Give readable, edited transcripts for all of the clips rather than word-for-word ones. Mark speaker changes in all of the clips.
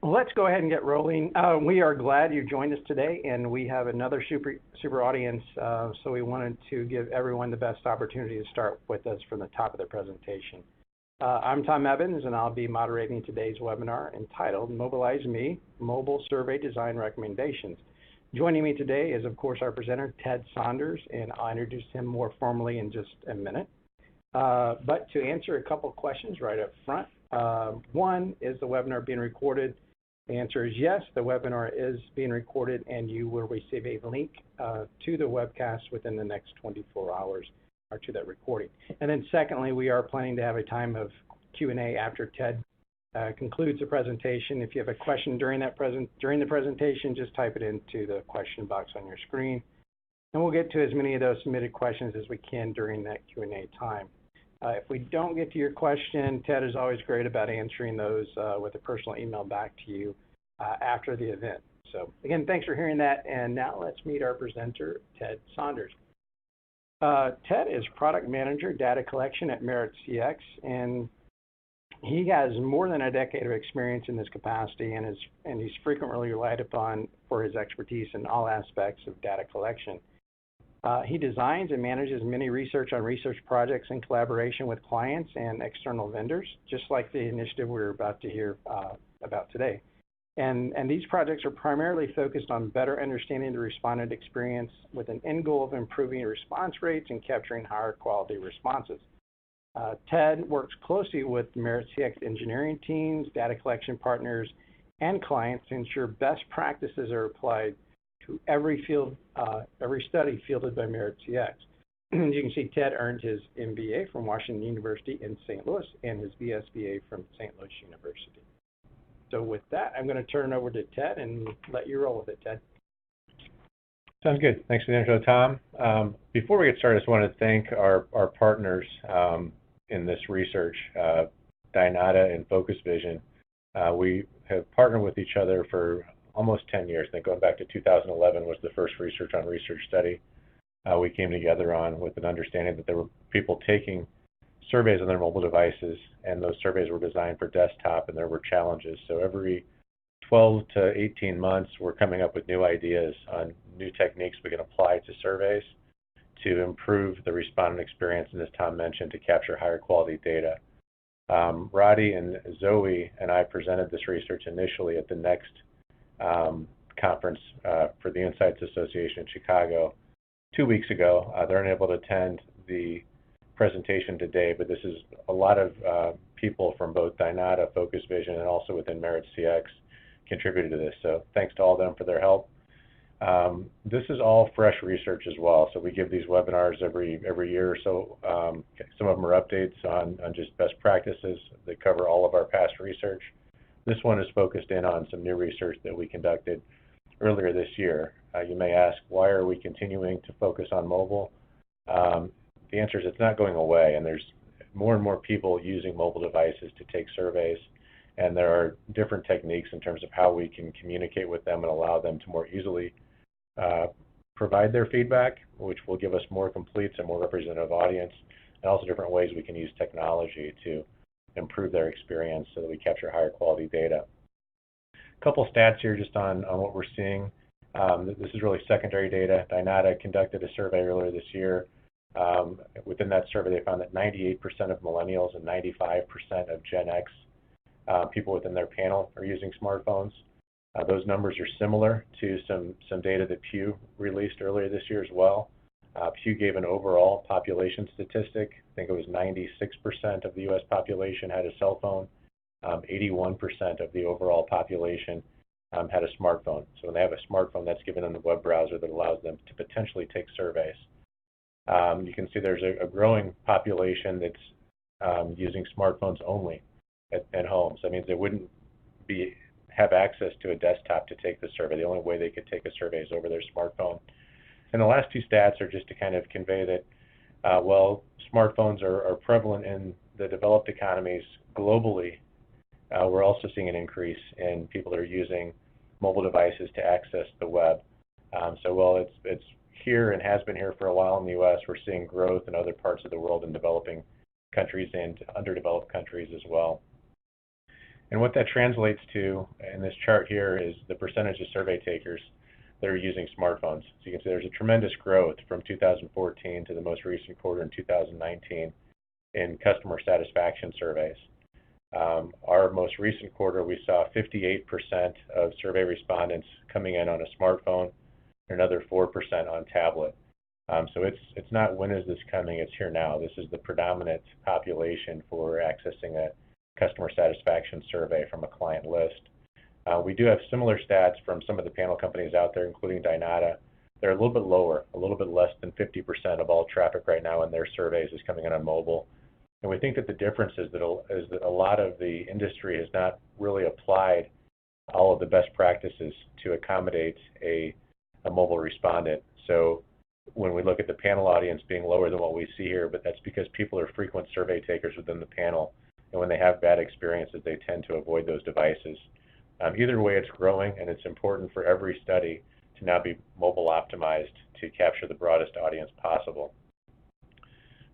Speaker 1: Let's go ahead and get rolling. We are glad you joined us today, and we have another super audience, so we wanted to give everyone the best opportunity to start with us from the top of the presentation. I'm Tom Evans, and I'll be moderating today's webinar entitled Mobilize Me, Mobile Survey Design Recommendations. Joining me today is, of course, our presenter, Ted Saunders, and I'll introduce him more formally in just a minute. But to answer a couple questions right up front, one, is the webinar being recorded? The answer is yes, the webinar is being recorded, and you will receive a link to the webcast within the next 24 hours or to that recording. And then secondly, we are planning to have a time of Q&A after Ted concludes the presentation. If you have a question during the presentation, just type it into the question box on your screen, and we'll get to as many of those submitted questions as we can during that Q&A time. If we don't get to your question, Ted is always great about answering those with a personal email back to you after the event. So again, thanks for hearing that, and now let's meet our presenter, Ted Saunders. Ted is Product Manager, Data Collection at MaritzCX, and he has more than a decade of experience in this capacity, and he's frequently relied upon for his expertise in all aspects of data collection. He designs and manages many research projects in collaboration with clients and external vendors, just like the initiative we're about to hear about today. And these projects are primarily focused on better understanding the respondent experience with an end goal of improving response rates and capturing higher quality responses. Ted works closely with MaritzCX engineering teams, data collection partners, and clients to ensure best practices are applied to every study fielded by MaritzCX. You can see Ted earned his MBA from Washington University in St. Louis and his BSBA from St. Louis University. So with that, I'm going to turn it over to Ted and let you roll with it, Ted.
Speaker 2: Sounds good. Thanks for the intro, Tom. Before we get started, I just want to thank our partners in this research, Dynata and FocusVision. We have partnered with each other for almost 10 years. I think going back to 2011 was the first research on research study we came together on, with an understanding that there were people taking surveys on their mobile devices, and those surveys were designed for desktop, and there were challenges. So every 12 to 18 months, we're coming up with new ideas on new techniques we can apply to surveys to improve the respondent experience, and as Tom mentioned, to capture higher quality data. Roddy and Zoe and I presented this research initially at the next conference for the Insights Association in Chicago 2 weeks ago. They're unable to attend the presentation today, but this is a lot of people from both Dynata, FocusVision, and also within MaritzCX contributed to this. So thanks to all of them for their help. This is all fresh research as well. So we give these webinars every year or so. Some of them are updates on just best practices that cover all of our past research. This one is focused in on some new research that we conducted earlier this year. You may ask, why are we continuing to focus on mobile? The answer is it's not going away, and there's more and more people using mobile devices to take surveys, and there are different techniques in terms of how we can communicate with them and allow them to more easily provide their feedback, which will give us more complete and more representative audience, and also different ways we can use technology to improve their experience so that we capture higher quality data. A couple stats here just on what we're seeing. This is really secondary data. Dynata conducted a survey earlier this year. Within that survey, they found that 98% of millennials and 95% of Gen X people within their panel are using smartphones. Those numbers are similar to some data that Pew released earlier this year as well. Pew gave an overall population statistic. I think it was 96% of the U.S. population had a cell phone. 81% of the overall population had a smartphone. So when they have a smartphone, that's given them the web browser that allows them to potentially take surveys. You can see there's a growing population that's using smartphones only at home. So that means they wouldn't have access to a desktop to take the survey. The only way they could take a survey is over their smartphone. And the last two stats are just to kind of convey that, while smartphones are prevalent in the developed economies globally, we're also seeing an increase in people that are using mobile devices to access the web. So while it's here and has been here for a while in the U.S., we're seeing growth in other parts of the world in developing countries and underdeveloped countries as well. And what that translates to in this chart here is the percentage of survey takers that are using smartphones. So you can see there's a tremendous growth from 2014 to the most recent quarter in 2019 in customer satisfaction surveys. Our most recent quarter, we saw 58% of survey respondents coming in on a smartphone, another 4% on tablet. So it's not when is this coming, it's here now. This is the predominant population for accessing a customer satisfaction survey from a client list. We do have similar stats from some of the panel companies out there, including Dynata. They're a little bit lower, a little bit less than 50% of all traffic right now in their surveys is coming in on mobile. And we think that the difference is that a lot of the industry has not really applied all of the best practices to accommodate a mobile respondent. So when we look at the panel audience being lower than what we see here, but that's because people are frequent survey takers within the panel, and when they have bad experiences, they tend to avoid those devices. Either way, it's growing, and it's important for every study to now be mobile optimized to capture the broadest audience possible.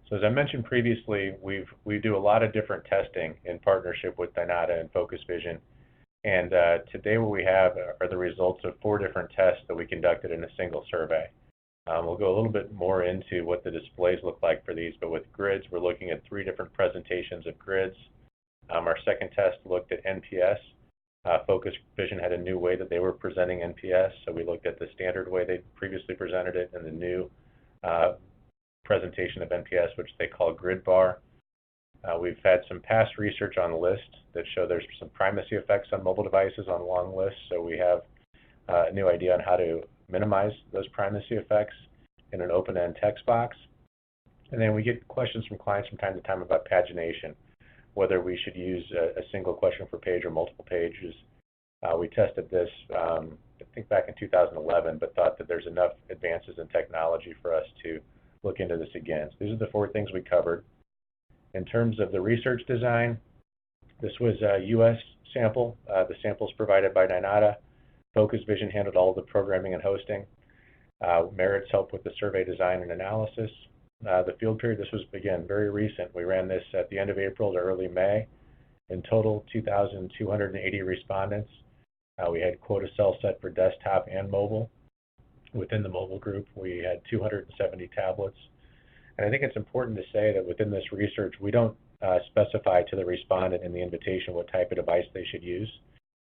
Speaker 2: So as I mentioned previously, we do a lot of different testing in partnership with Dynata and FocusVision. And today what we have are the results of 4 different tests that we conducted in a single survey. We'll go a little bit more into what the displays look like for these, but with grids, we're looking at 3 different presentations of grids. Our second test looked at NPS. FocusVision had a new way that they were presenting NPS, so we looked at the standard way they previously presented it and the new presentation of NPS, which they call grid bar. We've had some past research on lists that show there's some primacy effects on mobile devices on long lists, so we have a new idea on how to minimize those primacy effects in an open-end text box. And then we get questions from clients from time to time about pagination, whether we should use a single question per page or multiple pages. We tested this, I think back in 2011, but thought that there's enough advances in technology for us to look into this again. So these are the 4 things we covered. In terms of the research design, this was a US sample. The samples provided by Dynata. FocusVision handled all of the programming and hosting. Maritz helped with the survey design and analysis. The field period, this was, again, very recent. We ran this at the end of April to early May. In total, 2,280 respondents. We had quota cell set for desktop and mobile. Within the mobile group, we had 270 tablets. And I think it's important to say that within this research, we don't specify to the respondent in the invitation what type of device they should use.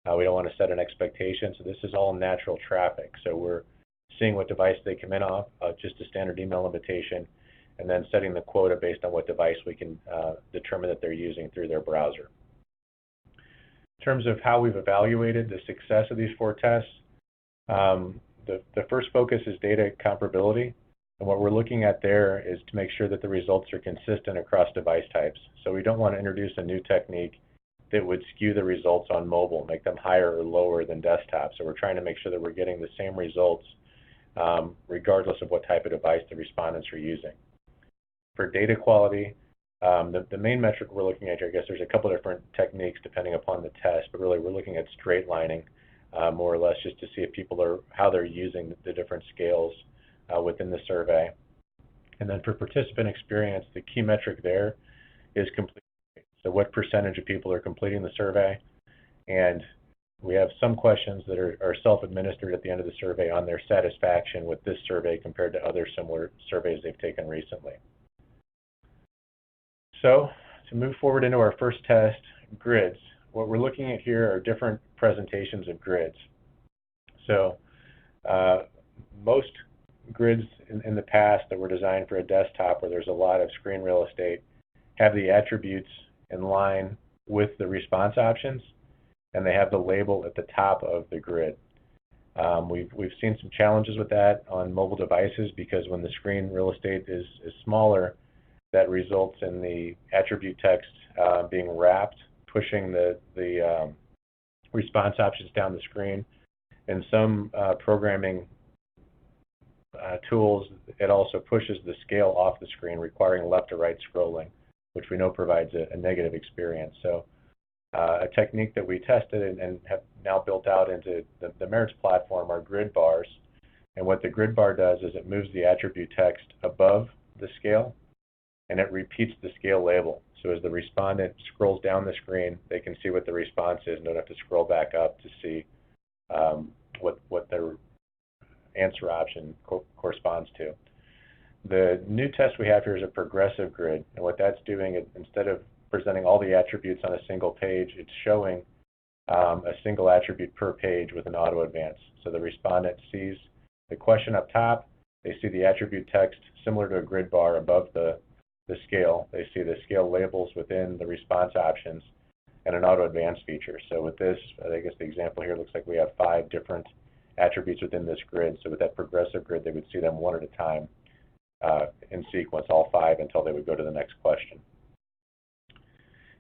Speaker 2: We don't want to set an expectation, so this is all natural traffic. So we're seeing what device they come in off, just a standard email invitation, and then setting the quota based on what device we can determine that they're using through their browser. In terms of how we've evaluated the success of these 4 tests, the first focus is data comparability. And what we're looking at there is to make sure that the results are consistent across device types. So we don't want to introduce a new technique that would skew the results on mobile, make them higher or lower than desktop. So we're trying to make sure that we're getting the same results regardless of what type of device the respondents are using. For data quality, the main metric we're looking at here, I guess there's a couple different techniques depending upon the test, but really we're looking at straightlining more or less just to see if people are, how they're using the different scales within the survey. And then for participant experience, the key metric there is complete rate. So what percentage of people are completing the survey? And we have some questions that are self-administered at the end of the survey on their satisfaction with this survey compared to other similar surveys they've taken recently. So to move forward into our first test, grids. What we're looking at here are different presentations of grids. So most grids in the past that were designed for a desktop where there's a lot of screen real estate have the attributes in line with the response options, and they have the label at the top of the grid. We've seen some challenges with that on mobile devices because when the screen real estate is smaller, that results in the attribute text being wrapped, pushing the response options down the screen. In some programming tools, it also pushes the scale off the screen, requiring left to right scrolling, which we know provides a negative experience. So a technique that we tested and have now built out into the Maritz platform are grid bars. And what the grid bar does is it moves the attribute text above the scale, and it repeats the scale label. So as the respondent scrolls down the screen, they can see what the response is and don't have to scroll back up to see what their answer option corresponds to. The new test we have here is a progressive grid, and what that's doing is instead of presenting all the attributes on a single page, it's showing a single attribute per page with an auto advance. So the respondent sees the question up top, they see the attribute text similar to a grid bar above the scale, they see the scale labels within the response options, and an auto advance feature. So with this, I guess the example here looks like we have 5 different attributes within this grid. So with that progressive grid, they would see them one at a time in sequence, all 5, until they would go to the next question.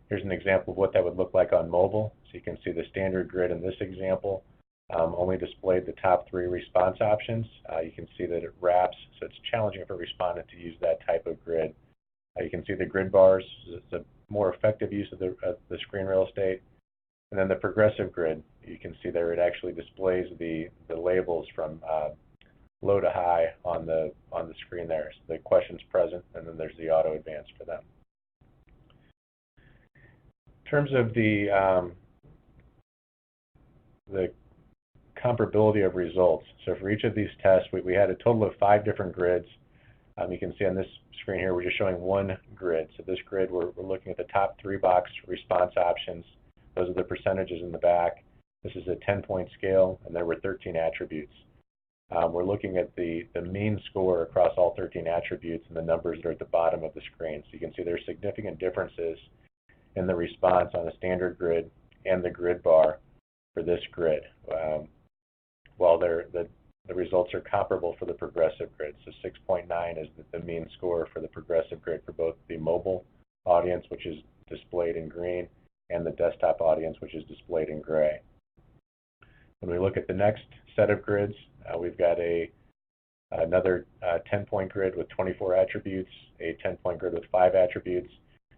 Speaker 2: Here's an example of what that would look like on mobile. So you can see the standard grid in this example only displayed the top 3 response options. You can see that it wraps, so it's challenging for a respondent to use that type of grid. You can see the grid bars. It's a more effective use of the screen real estate. And then the progressive grid, you can see there it actually displays the labels from low to high on the screen there. So the question's present, and then there's the auto advance for them. In terms of the comparability of results, so for each of these tests, we had a total of 5 different grids. You can see on this screen here, we're just showing one grid. So this grid, we're looking at the top 3 box response options. Those are the percentages in the back. This is a 10-point scale, and there were 13 attributes. We're looking at the mean score across all 13 attributes, and the numbers that are at the bottom of the screen. So you can see there's significant differences in the response on the standard grid and the grid bar for this grid. While the results are comparable for the progressive grid. So 6.9 is the mean score for the progressive grid for both the mobile audience, which is displayed in green, and the desktop audience, which is displayed in gray. When we look at the next set of grids, we've got another 10-point grid with 24 attributes, a 10-point grid with 5 attributes.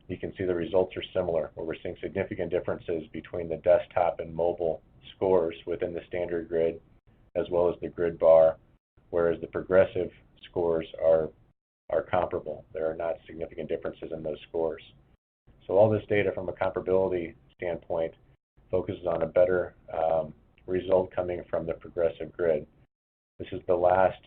Speaker 2: You can see the results are similar, where we're seeing significant differences between the desktop and mobile scores within the standard grid, as well as the grid bar, whereas the progressive scores are comparable. There are not significant differences in those scores. So all this data from a comparability standpoint focuses on a better result coming from the progressive grid. This is the last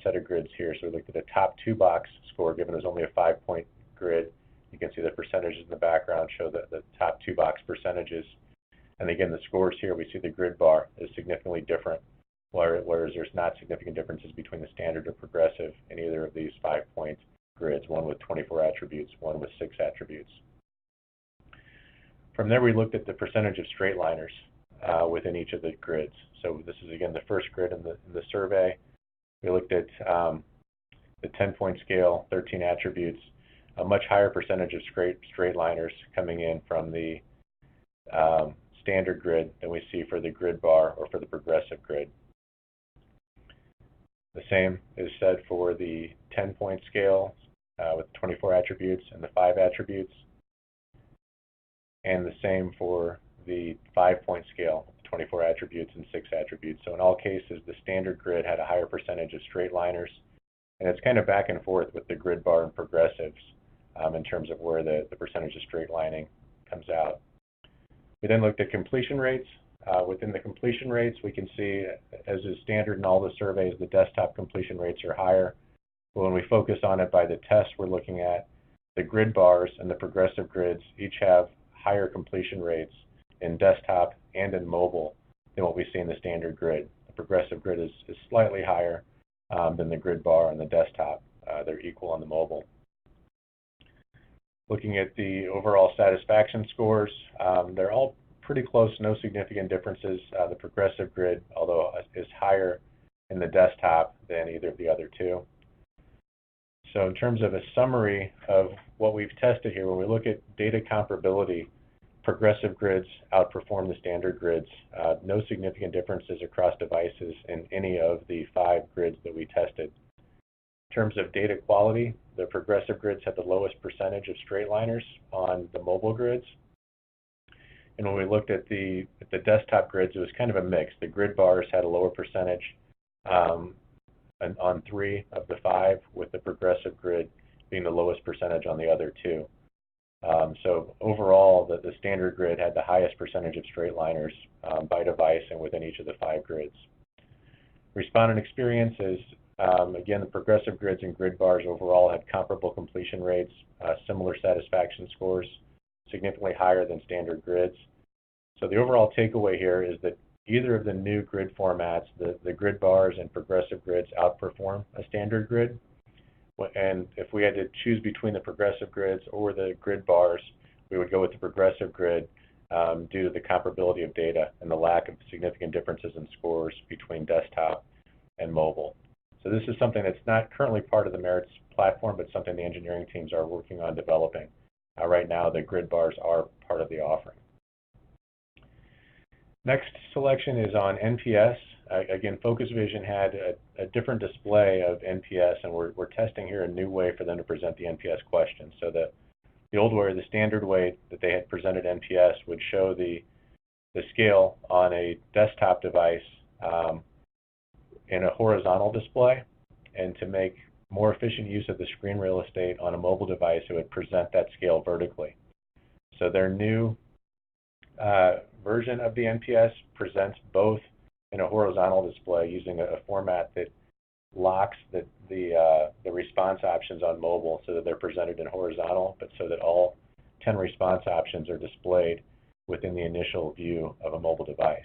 Speaker 2: set of grids here. So we looked at a top 2 box score, given as only a 5-point grid. You can see the percentages in the background show the top 2 box percentages. And again, the scores here, we see the grid bar is significantly different, whereas there's not significant differences between the standard or progressive in either of these 5-point grids, one with 24 attributes, one with 6 attributes. From there, we looked at the percentage of straightliners within each of the grids. So this is, again, the first grid in the survey. We looked at the 10-point scale, 13 attributes, a much higher percentage of straightliners coming in from the standard grid than we see for the grid bar or for the progressive grid. The same is said for the 10-point scale with 24 attributes and the 5 attributes, and the same for the 5-point scale, 24 attributes and 6 attributes. So in all cases, the standard grid had a higher percentage of straightliners, and it's kind of back and forth with the grid bar and progressives in terms of where the percentage of straightlining comes out. We then looked at completion rates. Within the completion rates, we can see, as is standard in all the surveys, the desktop completion rates are higher. But when we focus on it by the test, we're looking at the grid bars and the progressive grids each have higher completion rates in desktop and in mobile than what we see in the standard grid. The progressive grid is slightly higher than the grid bar on the desktop. They're equal on the mobile. Looking at the overall satisfaction scores, they're all pretty close, no significant differences. The progressive grid, although is higher in the desktop than either of the other 2. So in terms of a summary of what we've tested here, when we look at data comparability, progressive grids outperform the standard grids. No significant differences across devices in any of the 5 grids that we tested. In terms of data quality, the progressive grids had the lowest percentage of straightliners on the mobile grids. And when we looked at the desktop grids, it was kind of a mix. The grid bars had a lower percentage on 3 of the 5, with the progressive grid being the lowest percentage on the other 2. So overall, the standard grid had the highest percentage of straightliners by device and within each of the 5 grids. Respondent experience is, again, the progressive grids and grid bars overall had comparable completion rates, similar satisfaction scores, significantly higher than standard grids. So the overall takeaway here is that either of the new grid formats, the grid bars and progressive grids, outperform a standard grid. And if we had to choose between the progressive grids or the grid bars, we would go with the progressive grid due to the comparability of data and the lack of significant differences in scores between desktop and mobile. So this is something that's not currently part of the Meritz platform, but something the engineering teams are working on developing. Right now, the grid bars are part of the offering. Next selection is on NPS. Again, FocusVision had a different display of NPS, and we're testing here a new way for them to present the NPS question. So the old way, the standard way that they had presented NPS would show the scale on a desktop device in a horizontal display, and to make more efficient use of the screen real estate on a mobile device, it would present that scale vertically. So their new version of the NPS presents both in a horizontal display using a format that locks the response options on mobile so that they're presented in horizontal, but so that all 10 response options are displayed within the initial view of a mobile device.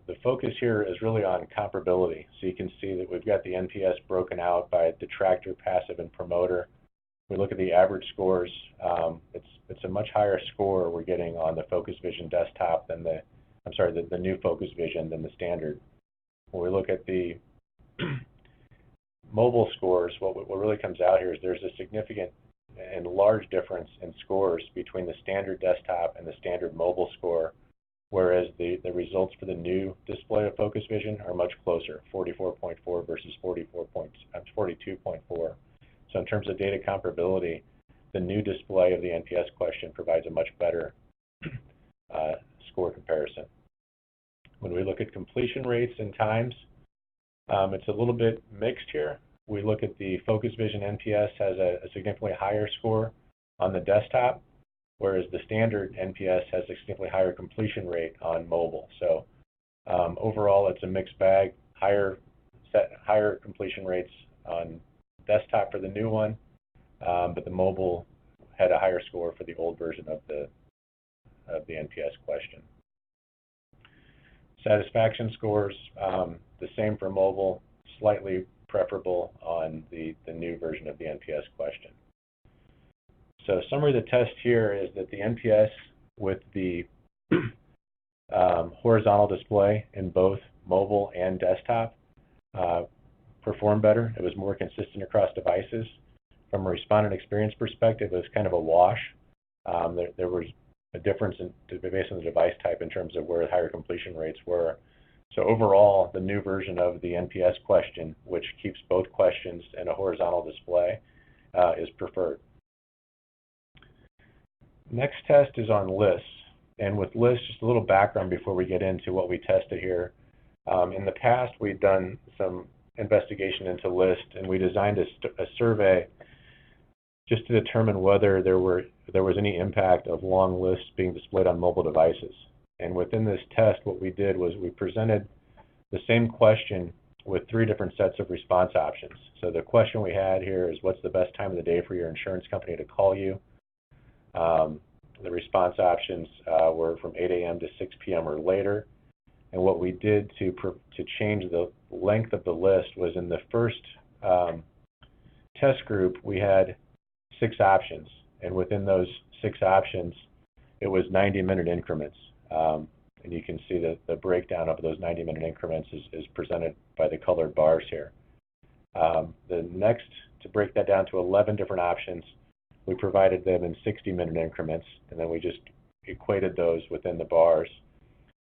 Speaker 2: The focus here is really on comparability. So you can see that we've got the NPS broken out by detractor, passive, and promoter. We look at the average scores. It's a much higher score we're getting on the FocusVision desktop than the new FocusVision than the standard. When we look at the mobile scores, what really comes out here is there's a significant and large difference in scores between the standard desktop and the standard mobile score, whereas the results for the new display of FocusVision are much closer, 44.4 versus 42.4. So in terms of data comparability, the new display of the NPS question provides a much better score comparison. When we look at completion rates and times, it's a little bit mixed here. We look at the FocusVision NPS has a significantly higher score on the desktop, whereas the standard NPS has a significantly higher completion rate on mobile. So overall, it's a mixed bag, higher completion rates on desktop for the new one, but the mobile had a higher score for the old version of the NPS question. Satisfaction scores, the same for mobile, slightly preferable on the new version of the NPS question. So summary of the test here is that the NPS with the horizontal display in both mobile and desktop performed better. It was more consistent across devices. From a respondent experience perspective, it was kind of a wash. There was a difference based on the device type in terms of where higher completion rates were. So overall, the new version of the NPS question, which keeps both questions in a horizontal display, is preferred. Next test is on lists. And with lists, just a little background before we get into what we tested here. In the past, we'd done some investigation into lists, and we designed a survey just to determine whether there was any impact of long lists being displayed on mobile devices. And within this test, what we did was we presented the same question with 3 different sets of response options. So the question we had here is, what's the best time of the day for your insurance company to call you? The response options were from 8 a.m. to 6 p.m. or later. And what we did to change the length of the list was in the first test group, we had 6 options. And within those 6 options, it was 90-minute increments. And you can see that the breakdown of those 90-minute increments is presented by the colored bars here. The next, to break that down to 11 different options, we provided them in 60-minute increments, and then we just equated those within the bars.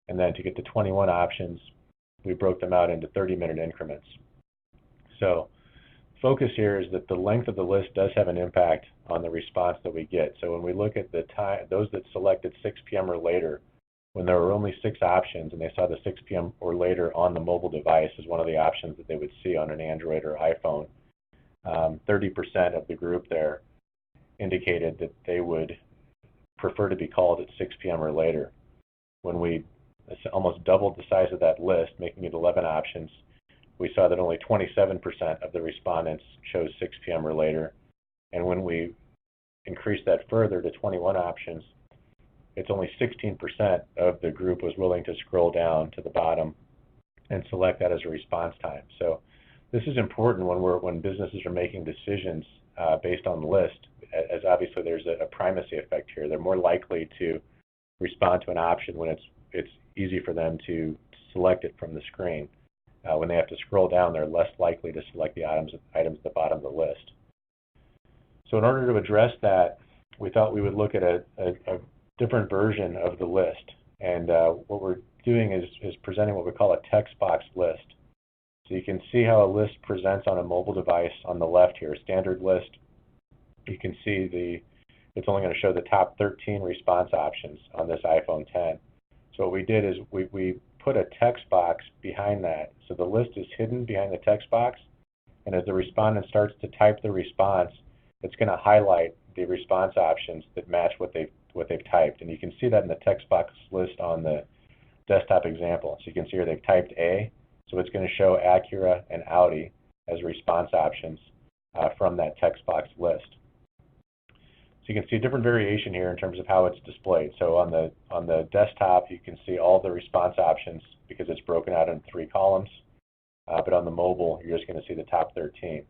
Speaker 2: And then to get to 21 options, we broke them out into 30-minute increments. So focus here is that the length of the list does have an impact on the response that we get. So when we look at the time, those that selected 6 p.m. or later, when there were only 6 options and they saw the 6 p.m. or later on the mobile device as one of the options that they would see on an Android or iPhone, 30% of the group there indicated that they would prefer to be called at 6 p.m. or later. When we almost doubled the size of that list, making it 11 options, we saw that only 27% of the respondents chose 6 p.m. or later. And when we increased that further to 21 options, it's only 16% of the group was willing to scroll down to the bottom and select that as a response time. So this is important when businesses are making decisions based on the list, as obviously there's a primacy effect here. They're more likely to respond to an option when it's easy for them to select it from the screen. When they have to scroll down, they're less likely to select the items at the bottom of the list. So in order to address that, we thought we would look at a different version of the list. And what we're doing is presenting what we call a text box list. So you can see how a list presents on a mobile device on the left here, a standard list. You can see it's only going to show the top 13 response options on this iPhone 10. So what we did is we put a text box behind that. So the list is hidden behind the text box, and as the respondent starts to type the response, it's going to highlight the response options that match what they've typed. And you can see that in the text box list on the desktop example. So you can see here they've typed A, so it's going to show Acura and Audi as response options from that text box list. So you can see a different variation here in terms of how it's displayed. So on the desktop, you can see all the response options because it's broken out into 3 columns. But on the mobile, you're just going to see the top 13.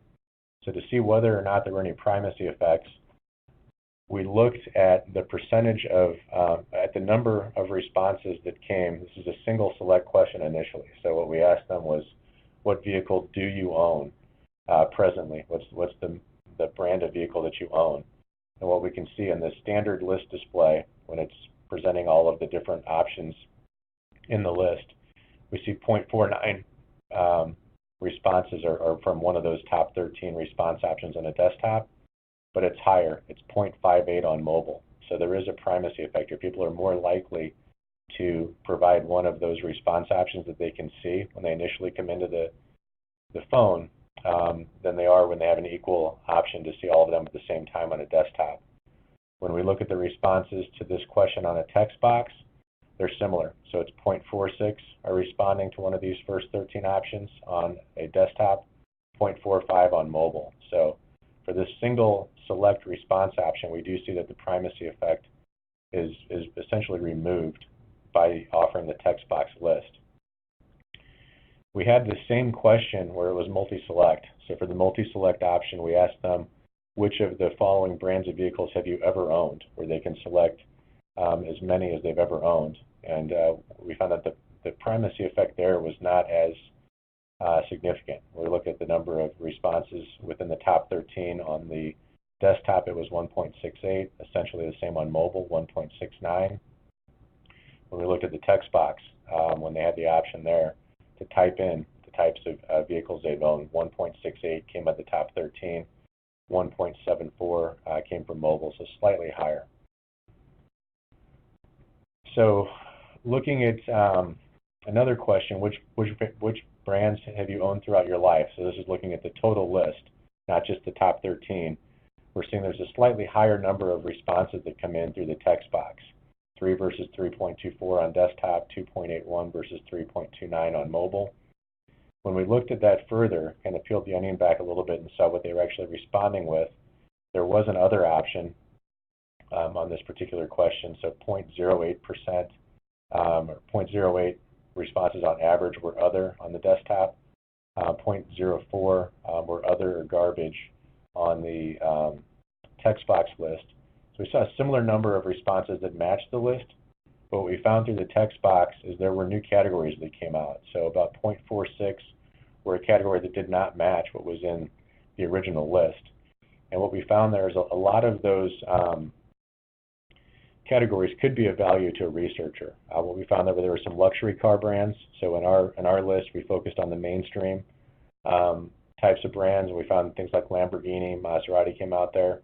Speaker 2: So to see whether or not there were any primacy effects, we looked at the percentage of, at the number of responses that came. This is a single select question initially. So what we asked them was, what vehicle do you own presently? What's the brand of vehicle that you own? And what we can see in the standard list display, when it's presenting all of the different options in the list, we see 0.49 responses are from one of those top 13 response options on a desktop, but it's higher. It's 0.58 on mobile. So there is a primacy effect here. People are more likely to provide one of those response options that they can see when they initially come into the phone than they are when they have an equal option to see all of them at the same time on a desktop. When we look at the responses to this question on a text box, they're similar. So it's 0.46 are responding to one of these first 13 options on a desktop, 0.45 on mobile. So for this single select response option, we do see that the primacy effect is essentially removed by offering the text box list. We had the same question where it was multi-select. So for the multi-select option, we asked them, which of the following brands of vehicles have you ever owned, where they can select as many as they've ever owned. And we found that the primacy effect there was not as significant. We looked at the number of responses within the top 13 on the desktop, it was 1.68, essentially the same on mobile, 1.69. When we looked at the text box, when they had the option there to type in the types of vehicles they've owned, 1.68 came at the top 13, 1.74 came from mobile, so slightly higher. So looking at another question, which brands have you owned throughout your life? So this is looking at the total list, not just the top 13. We're seeing there's a slightly higher number of responses that come in through the text box, 3 versus 3.24 on desktop, 2.81 versus 3.29 on mobile. When we looked at that further, kind of peeled the onion back a little bit and saw what they were actually responding with, there was an other option on this particular question, so 0.08%, or 0.08 responses on average were other on the desktop, 0.04 were other or garbage on the text box list. So we saw a similar number of responses that matched the list, but what we found through the text box is there were new categories that came out. So about 0.46 were a category that did not match what was in the original list. And what we found there is a lot of those categories could be of value to a researcher. What we found there were some luxury car brands. So in our list, we focused on the mainstream types of brands. We found things like Lamborghini, Maserati came out there.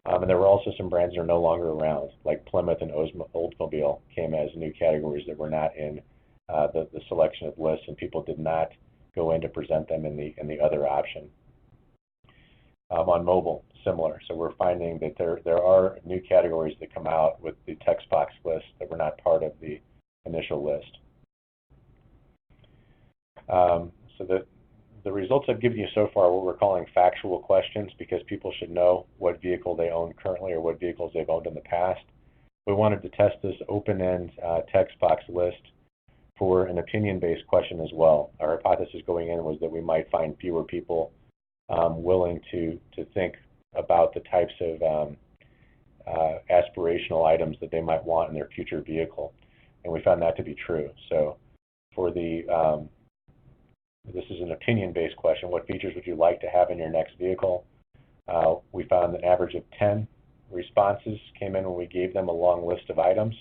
Speaker 2: And there were also some brands that are no longer around, like Plymouth and Oldsmobile came as new categories that were not in the selection of lists, and people did not go in to present them in the other option. On mobile, similar. So we're finding that there are new categories that come out with the text box list that were not part of the initial list. So the results I've given you so far are what we're calling factual questions, because people should know what vehicle they own currently or what vehicles they've owned in the past. We wanted to test this open-end text box list for an opinion-based question as well. Our hypothesis going in was that we might find fewer people willing to think about the types of aspirational items that they might want in their future vehicle, and we found that to be true. So for the this is an opinion-based question. What features would you like to have in your next vehicle? We found an average of 10 responses came in when we gave them a long list of items,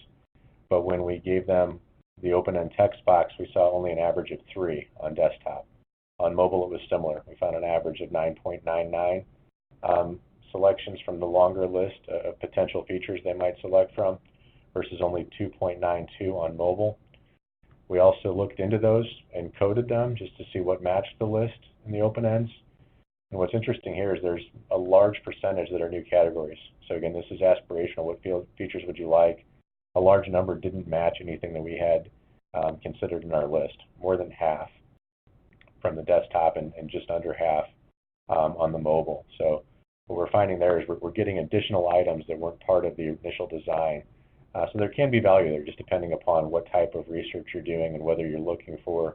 Speaker 2: but when we gave them the open-end text box, we saw only an average of 3 on desktop. On mobile, it was similar. We found an average of 9.99 selections from the longer list of potential features they might select from versus only 2.92 on mobile. We also looked into those and coded them just to see what matched the list in the open ends. And what's interesting here is there's a large percentage that are new categories. So again, this is aspirational. What features would you like? A large number didn't match anything that we had considered in our list, more than half from the desktop and just under half on the mobile. So what we're finding there is we're getting additional items that weren't part of the initial design. So there can be value there, just depending upon what type of research you're doing and whether you're looking for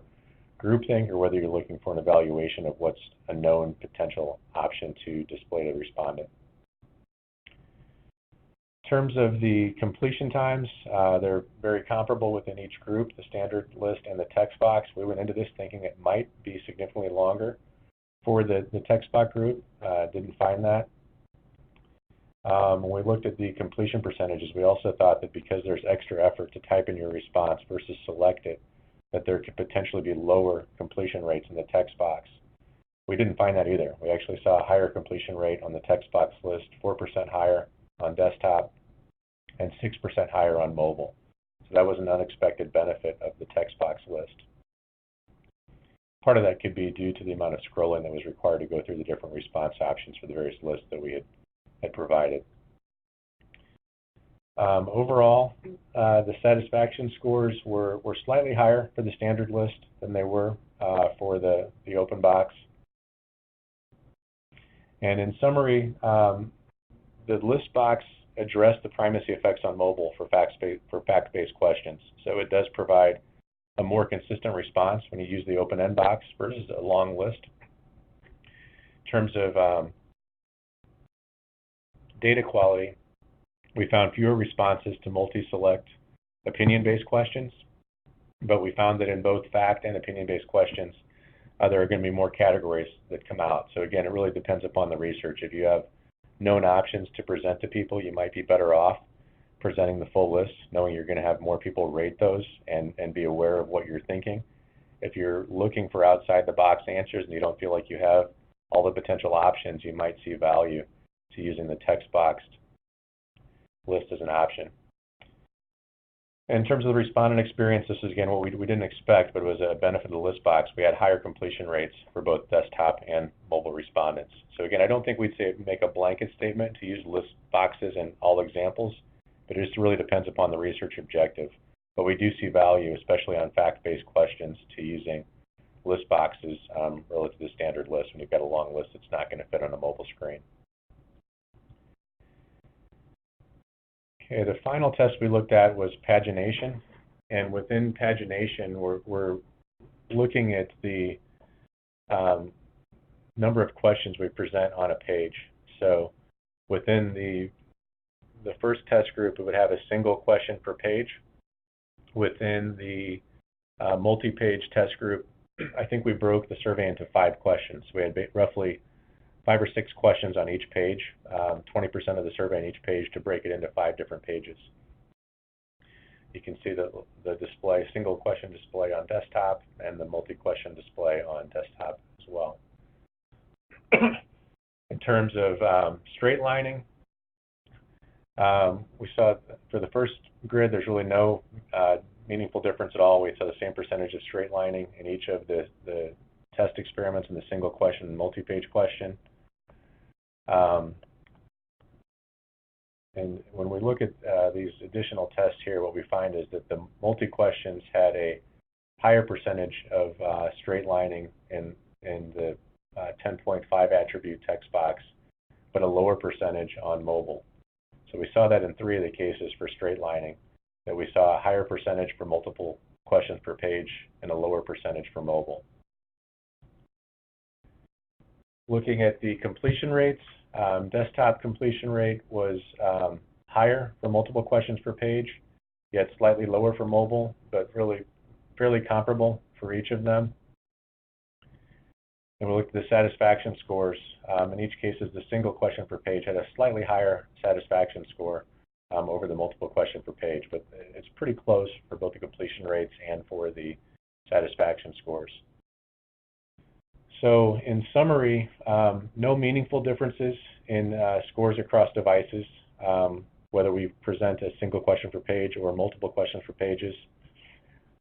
Speaker 2: groupthink or whether you're looking for an evaluation of what's a known potential option to display to the respondent. In terms of the completion times, they're very comparable within each group, the standard list and the text box. We went into this thinking it might be significantly longer for the text box group. Didn't find that. When we looked at the completion percentages, we also thought that because there's extra effort to type in your response versus select it, that there could potentially be lower completion rates in the text box. We didn't find that either. We actually saw a higher completion rate on the text box list, 4% higher on desktop and 6% higher on mobile. So that was an unexpected benefit of the text box list. Part of that could be due to the amount of scrolling that was required to go through the different response options for the various lists that we had provided. Overall, the satisfaction scores were slightly higher for the standard list than they were for the open box. And in summary, the list box addressed the primacy effects on mobile for fact-based questions. So it does provide a more consistent response when you use the open-end box versus a long list. In terms of data quality, we found fewer responses to multi-select opinion-based questions, but we found that in both fact and opinion-based questions, there are going to be more categories that come out. So again, it really depends upon the research. If you have known options to present to people, you might be better off presenting the full list, knowing you're going to have more people rate those and be aware of what you're thinking. If you're looking for outside-the-box answers and you don't feel like you have all the potential options, you might see value to using the text boxed list as an option. In terms of the respondent experience, this is again what we didn't expect, but it was a benefit of the list box. We had higher completion rates for both desktop and mobile respondents. So again, I don't think we'd say make a blanket statement to use list boxes in all examples, but it just really depends upon the research objective. But we do see value, especially on fact-based questions, to using list boxes relative to the standard list when you've got a long list that's not going to fit on a mobile screen. Okay, the final test we looked at was pagination, and within pagination, we're looking at the number of questions we present on a page. So within the first test group, it would have a single question per page. Within the multi-page test group, I think we broke the survey into 5 questions. We had roughly 5 or 6 questions on each page, 20% of the survey on each page to break it into 5 different pages. You can see the display, single question display on desktop and the multi-question display on desktop as well. In terms of straightlining, we saw for the first grid there's really no meaningful difference at all. We saw the same percentage of straightlining in each of the test experiments in the single question and multi-page question. And when we look at these additional tests here, what we find is that the multi-questions had a higher percentage of straightlining in the 10.5 attribute text box, but a lower percentage on mobile. So we saw that in 3 of the cases for straightlining, that we saw a higher percentage for multiple questions per page and a lower percentage for mobile. Looking at the completion rates, desktop completion rate was higher for multiple questions per page, yet slightly lower for mobile, but really fairly comparable for each of them. And we looked at the satisfaction scores. In each case, the single question per page had a slightly higher satisfaction score over the multiple question per page, but it's pretty close for both the completion rates and for the satisfaction scores. So in summary, no meaningful differences in scores across devices, whether we present a single question per page or multiple questions per pages.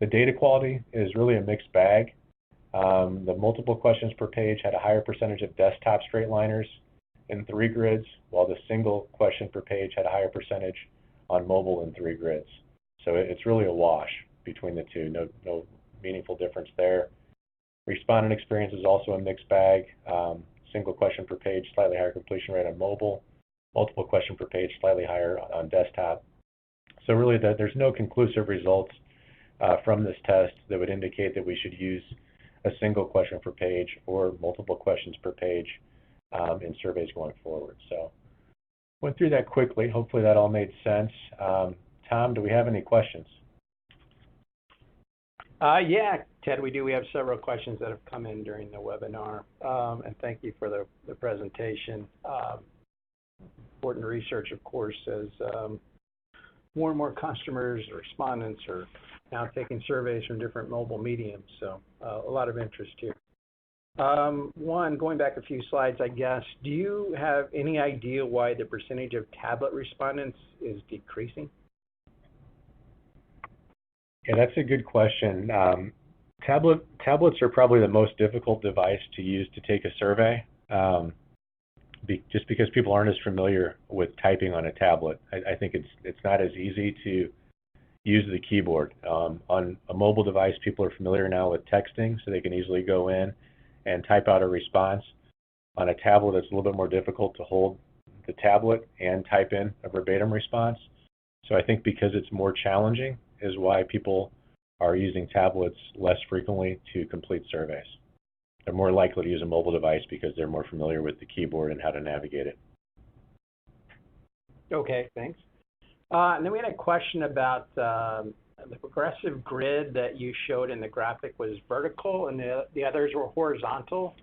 Speaker 2: The data quality is really a mixed bag. The multiple questions per page had a higher percentage of desktop straightliners in 3 grids, while the single question per page had a higher percentage on mobile in 3 grids. So it's really a wash between the two, no meaningful difference there. Respondent experience is also a mixed bag. Single question per page, slightly higher completion rate on mobile. Multiple question per page, slightly higher on desktop. So really there's no conclusive results from this test that would indicate that we should use a single question per page or multiple questions per page in surveys going forward. So went through that quickly. Hopefully that all made sense. Tom, do we have any questions?
Speaker 1: Yeah, Ted, we do. We have several questions that have come in during the webinar, and thank you for the presentation. Important research, of course, as more and more customers or respondents are now taking surveys from different mobile mediums, so a lot of interest here. One, going back a few slides, I guess, do you have any idea why the percentage of tablet respondents is decreasing?
Speaker 2: Yeah, that's a good question. Tablets are probably the most difficult device to use to take a survey, just because people aren't as familiar with typing on a tablet. I think it's not as easy to use the keyboard. On a mobile device, people are familiar now with texting, so they can easily go in and type out a response. On a tablet, it's a little bit more difficult to hold the tablet and type in a verbatim response. So I think because it's more challenging is why people are using tablets less frequently to complete surveys. They're more likely to use a mobile device because they're more familiar with the keyboard and how to navigate it.
Speaker 1: Okay, thanks. And then we had a question about the progressive grid that you showed in the graphic was vertical and the others were horizontal.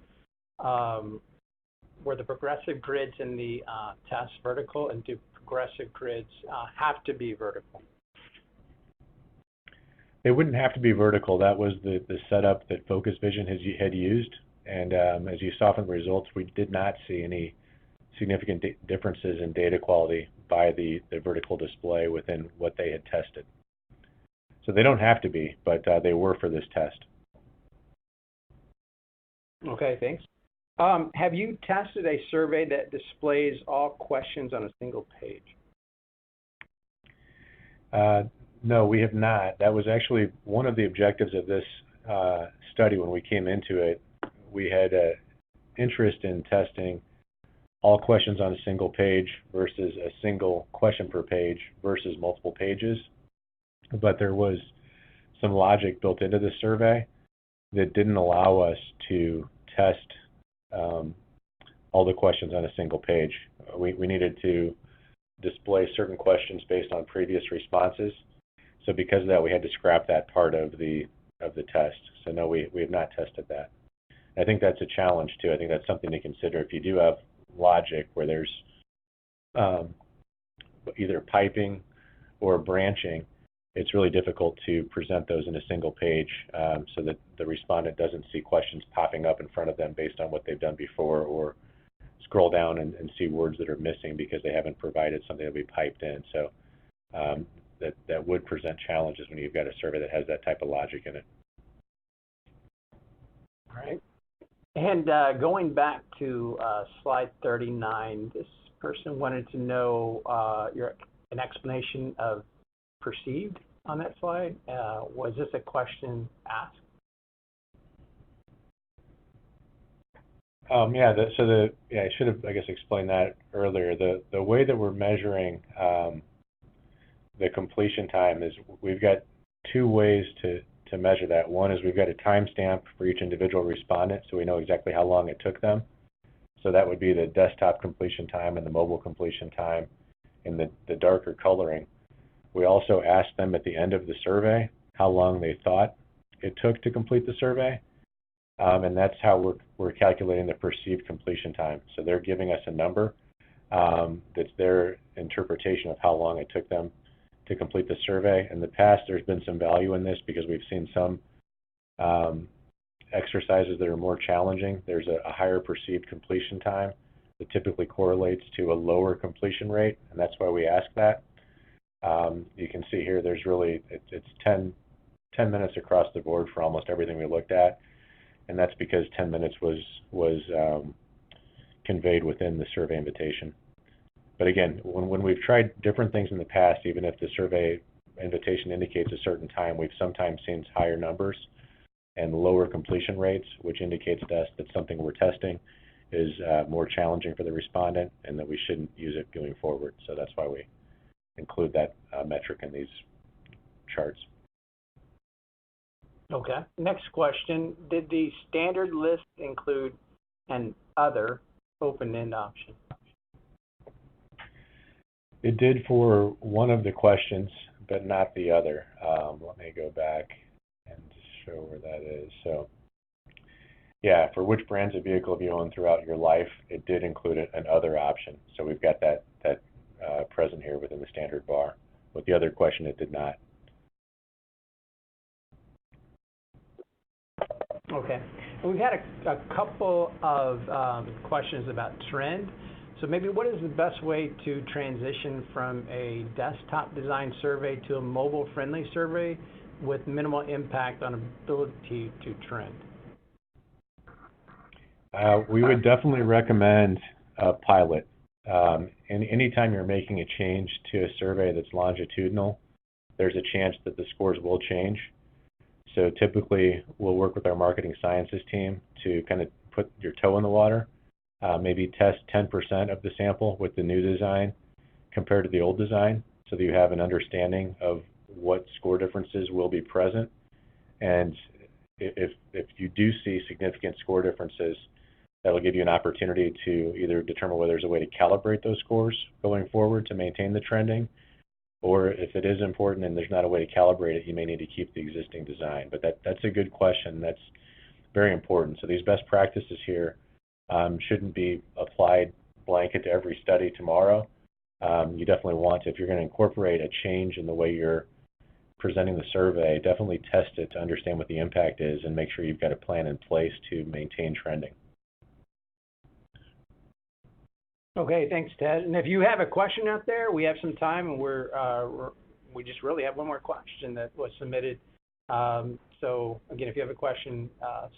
Speaker 1: Were the progressive grids in the test vertical, and do progressive grids have to be vertical?
Speaker 2: They wouldn't have to be vertical. That was the setup that FocusVision had used. And as you saw from the results, we did not see any significant differences in data quality by the vertical display within what they had tested. So they don't have to be, but they were for this test.
Speaker 1: Okay, thanks. Have you tested a survey that displays all questions on a single page?
Speaker 2: No, we have not. That was actually one of the objectives of this study when we came into it. We had interest in testing all questions on a single page versus a single question per page versus multiple pages. But there was some logic built into the survey that didn't allow us to test all the questions on a single page. We needed to display certain questions based on previous responses. So because of that, we had to scrap that part of the test. So no, we have not tested that. I think that's a challenge too. I think that's something to consider if you do have logic where there's either piping or branching. It's really difficult to present those in a single page so that the respondent doesn't see questions popping up in front of them based on what they've done before, or scroll down and see words that are missing because they haven't provided something that we piped in. So that would present challenges when you've got a survey that has that type of logic in it.
Speaker 1: All right. And going back to slide 39, this person wanted to know an explanation of perceived on that slide. Was this a question asked?
Speaker 2: I should have, I guess, explained that earlier. The way that we're measuring the completion time is we've got two ways to measure that. One is we've got a timestamp for each individual respondent, so we know exactly how long it took them. So that would be the desktop completion time and the mobile completion time in the darker coloring. We also asked them at the end of the survey how long they thought it took to complete the survey, and that's how we're calculating the perceived completion time. So they're giving us a number that's their interpretation of how long it took them to complete the survey. In the past, there's been some value in this because we've seen some exercises that are more challenging. There's a higher perceived completion time that typically correlates to a lower completion rate, and that's why we ask that. You can see here there's really, it's 10 minutes across the board for almost everything we looked at, and that's because 10 minutes was conveyed within the survey invitation. But again, when we've tried different things in the past, even if the survey invitation indicates a certain time, we've sometimes seen higher numbers and lower completion rates, which indicates to us that something we're testing is more challenging for the respondent and that we shouldn't use it going forward. So that's why we include that metric in these charts.
Speaker 1: Okay. Next question. Did the standard list include an other open-end option?
Speaker 2: It did for one of the questions, but not the other. Let me go back and show where that is. So, yeah, for which brands of vehicle have you owned throughout your life, it did include an other option. So we've got that present here within the standard bar. With the other question, it did not.
Speaker 1: Okay. We've had a couple of questions about trend. So maybe what is the best way to transition from a desktop design survey to a mobile-friendly survey with minimal impact on ability to trend?
Speaker 2: We would definitely recommend a pilot. And anytime you're making a change to a survey that's longitudinal, there's a chance that the scores will change. So typically, we'll work with our marketing sciences team to kind of put your toe in the water. Maybe test 10% of the sample with the new design compared to the old design so that you have an understanding of what score differences will be present. And if you do see significant score differences, that'll give you an opportunity to either determine whether there's a way to calibrate those scores going forward to maintain the trending, or if it is important and there's not a way to calibrate it, you may need to keep the existing design. But that's a good question. That's very important. So these best practices here shouldn't be applied blanket to every study tomorrow. You definitely want to, if you're going to incorporate a change in the way you're presenting the survey, definitely test it to understand what the impact is and make sure you've got a plan in place to maintain trending.
Speaker 1: Okay, thanks, Ted. And if you have a question out there, we have some time, and we just really have one more question that was submitted. So again, if you have a question,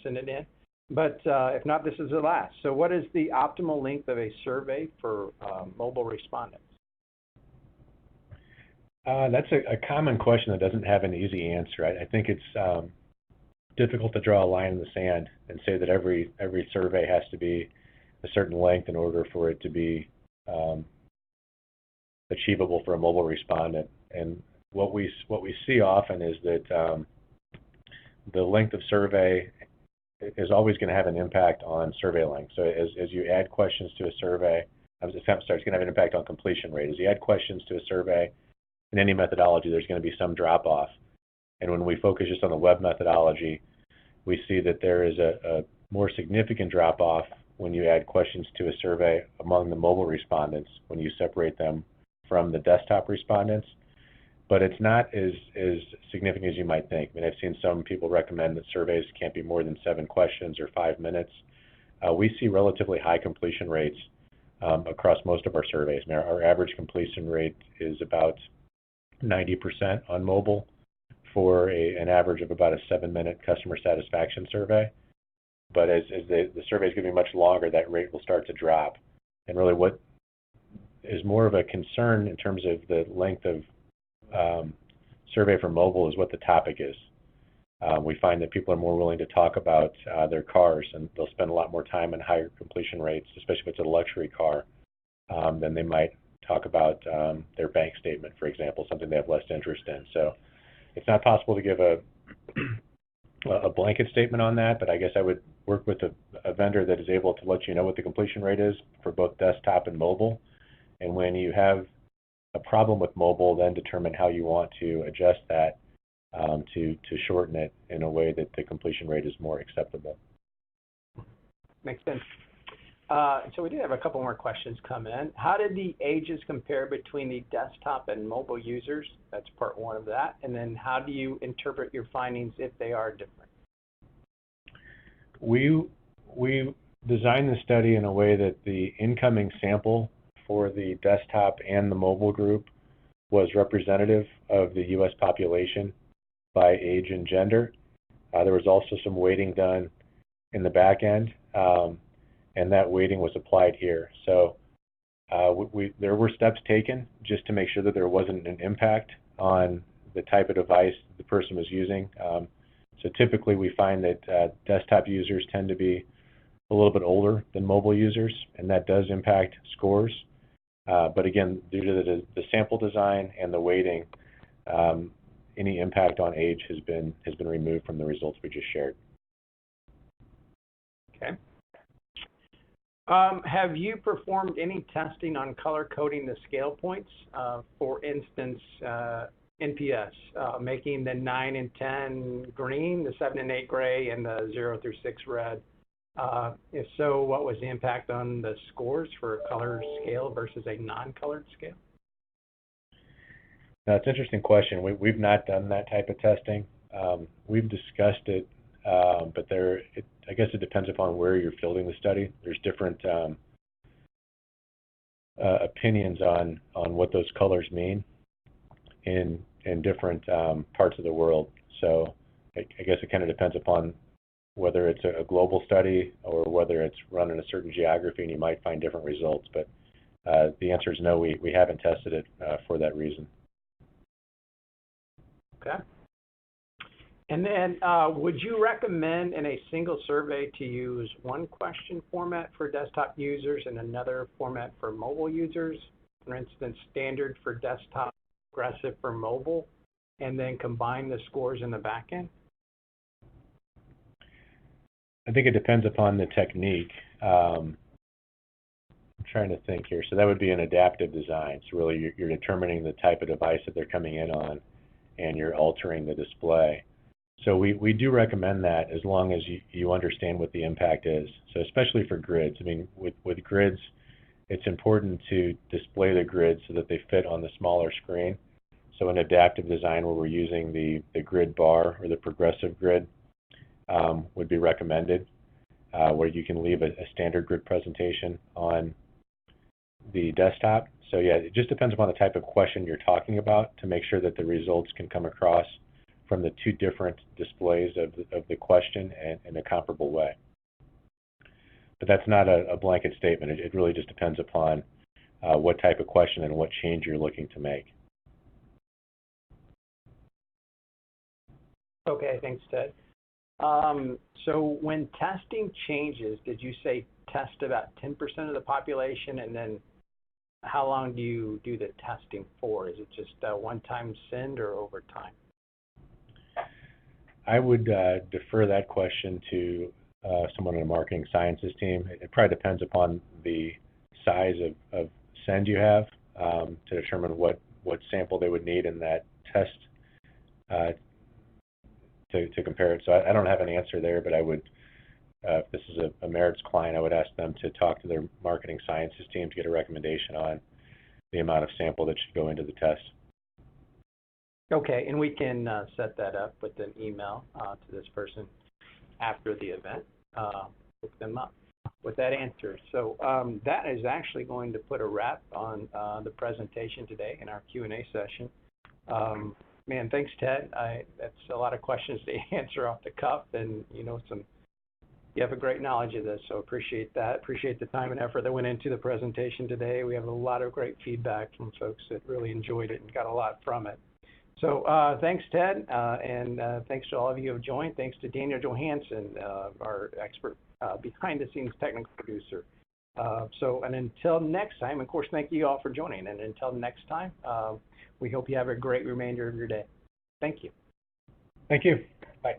Speaker 1: send it in. But if not, this is the last. So what is the optimal length of a survey for mobile respondents?
Speaker 2: That's a common question that doesn't have an easy answer. I think it's difficult to draw a line in the sand and say that every survey has to be a certain length in order for it to be achievable for a mobile respondent. And what we see often is that the length of survey is always going to have an impact on survey length. So as you add questions to a survey, it's going to have an impact on completion rate. As you add questions to a survey in any methodology, there's going to be some drop off. And when we focus just on the web methodology, we see that there is a more significant drop off when you add questions to a survey among the mobile respondents, when you separate them from the desktop respondents. But it's not as significant as you might think. I mean, I've seen some people recommend that surveys can't be more than 7 questions or 5 minutes. We see relatively high completion rates across most of our surveys. Now, our average completion rate is about 90% on mobile for an average of about a 7-minute customer satisfaction survey. but as the survey is going to be much longer, that rate will start to drop. And really what is more of a concern in terms of the length of survey for mobile is what the topic is. We find that people are more willing to talk about their cars, and they'll spend a lot more time on higher completion rates, especially if it's a luxury car, than they might talk about their bank statement, for example, something they have less interest in. So it's not possible to give a blanket statement on that, but I guess I would work with a vendor that is able to let you know what the completion rate is for both desktop and mobile. And when you have a problem with mobile, then determine how you want to adjust that to shorten it in a way that the completion rate is more acceptable.
Speaker 1: Makes sense. So we did have a couple more questions come in. How did the ages compare between the desktop and mobile users? That's part one of that. And then how do you interpret your findings if they are different?
Speaker 2: We designed the study in a way that the incoming sample for the desktop and the mobile group was representative of the U.S. population by age and gender. There was also some weighting done in the back end, and that weighting was applied here. So there were steps taken just to make sure that there wasn't an impact on the type of device the person was using. So typically we find that desktop users tend to be a little bit older than mobile users, and that does impact scores. But again, due to the sample design and the weighting, any impact on age has been removed from the results we just shared.
Speaker 1: Okay. Have you performed any testing on color coding the scale points? For instance, NPS, making the 9 and 10 green, the 7 and 8 gray, and the 0 through 6 red. If so, what was the impact on the scores for a color scale versus a non-colored scale?
Speaker 2: Now, it's an interesting question. We've not done that type of testing. We've discussed it, but I guess it depends upon where you're fielding the study. There's different opinions on what those colors mean in different parts of the world. So I guess it kind of depends upon whether it's a global study or whether it's run in a certain geography, and you might find different results. But the answer is no, we haven't tested it for that reason.
Speaker 1: Okay. And then would you recommend in a single survey to use one question format for desktop users and another format for mobile users? For instance, standard for desktop, aggressive for mobile, and then combine the scores in the back end?
Speaker 2: I think it depends upon the technique. I'm trying to think here. So that would be an adaptive design. So really you're determining the type of device that they're coming in on, and you're altering the display. So we do recommend that as long as you understand what the impact is. So especially for grids. I mean, with grids, it's important to display the grids so that they fit on the smaller screen. So an adaptive design where we're using the grid bar or the progressive grid would be recommended, where you can leave a standard grid presentation on the desktop. So yeah, it just depends upon the type of question you're talking about to make sure that the results can come across from the two different displays of the question in a comparable way. But that's not a blanket statement. It really just depends upon what type of question and what change you're looking to make.
Speaker 1: Okay, thanks, Ted. So when testing changes, did you say test about 10% of the population, and then how long do you do the testing for? Is it just a one-time send or over time?
Speaker 2: I would defer that question to someone on the marketing sciences team. It probably depends upon the size of send you have to determine what sample they would need in that test to compare it. So I don't have an answer there, but I would, if this is a Meritz client, I would ask them to talk to their marketing sciences team to get a recommendation on the amount of sample that should go into the test.
Speaker 1: Okay, and we can set that up with an email to this person after the event, hook them up with that answer. So that is actually going to put a wrap on the presentation today in our Q&A session. Man, thanks, Ted. That's a lot of questions to answer off the cuff, and some You have a great knowledge of this, so appreciate that. Appreciate the time and effort that went into the presentation today. We have a lot of great feedback from folks that really enjoyed it and got a lot from it. So thanks, Ted, and thanks to all of you who have joined. Thanks to Daniel Johansson, our expert behind-the-scenes technical producer. And until next time, of course, thank you all for joining. And until next time, we hope you have a great remainder of your day. Thank you.
Speaker 2: Thank you.
Speaker 1: Bye.